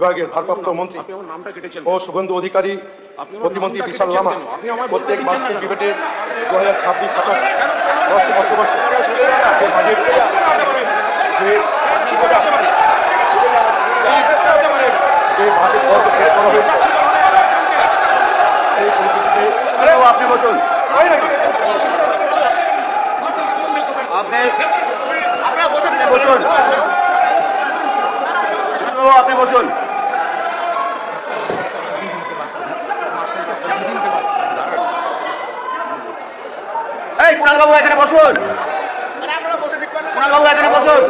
বিভাগের ভারপ্রাপ্ত মন্ত্রী ও শুভেন্দু অধিকারী, প্রতিমন্ত্রী বিশাল লামা প্রত্যেক বাজেট ডিবেটের 2026-27 অর্থবর্ষে যে বাজেট পেশ করা হয়েছে সেই পরিপ্রেক্ষিতে আপনি বসুন, আপনি বসুন, আপনি বসুন। এই কুণাল বাবু এখানে বসুন, কুণাল বাবু এখানে বসুন।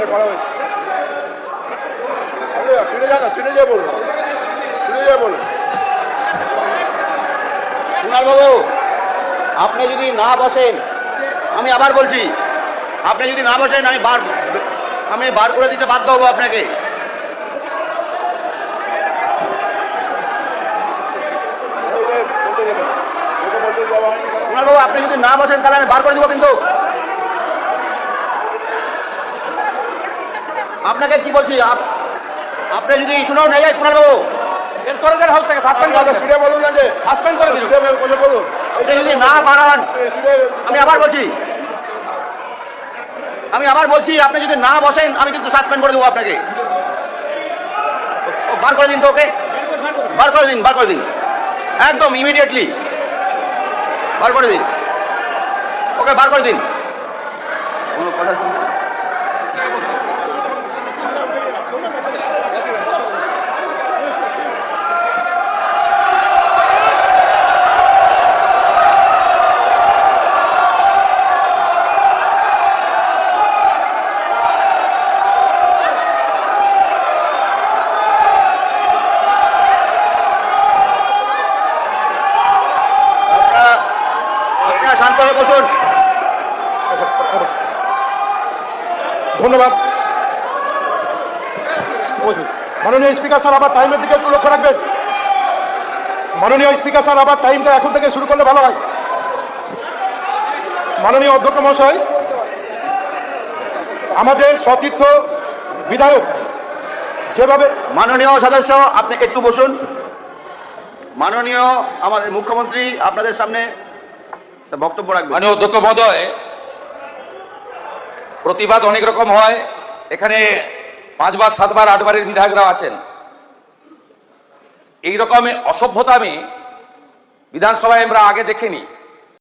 কুণাল বাবু আপনি যদি না বসেন, আমি আবার বলছি, আপনি যদি না বসেন আমি বার করে দিতে বাধ্য হবো আপনাকে। কুণাল বাবু আপনি যদি না বসেন তাহলে আমি বার করে দিব। কিন্তু আপনাকে কি বলছি, আপনি যদি শুনেও নাই যায় কুণাল বাবু, আপনি যদি না বাড়ান, আমি আবার বলছি আপনি যদি না বসেন আমি কিন্তু সাসপেন্ড করে দেবো আপনাকে। বার করে দিন তো, ওকে বার করে দিন একদম ইমিডিয়েটলি বার করে দিন, ওকে বার করে দিন। কোনো কথা শুনুন, শান্ত হয়ে বসুন। ধন্যবাদ। মাননীয় স্পিকার স্যার, আবার টাইমের দিকে একটু লক্ষ্য রাখবেন। মাননীয় স্পিকার স্যার, আবার টাইমটা এখন থেকে শুরু করলে ভালো হয়। মাননীয় অধ্যক্ষ মহাশয়, আমাদের সতীর্থ বিধায়ক যেভাবে, মাননীয় সদস্য আপনি একটু বসুন। মাননীয় আমাদের মুখ্যমন্ত্রী আপনাদের সামনে বক্তব্য রাখবেন। মাননীয় অধ্যক্ষ মহোদয়, প্রতিবাদ অনেক রকম হয়, এখানে 5 বার 7 বার 8 বারের বিধায়করা আছেন। এই রকম অসভ্যতা আমি বিধানসভায় আমরা আগে দেখিনি।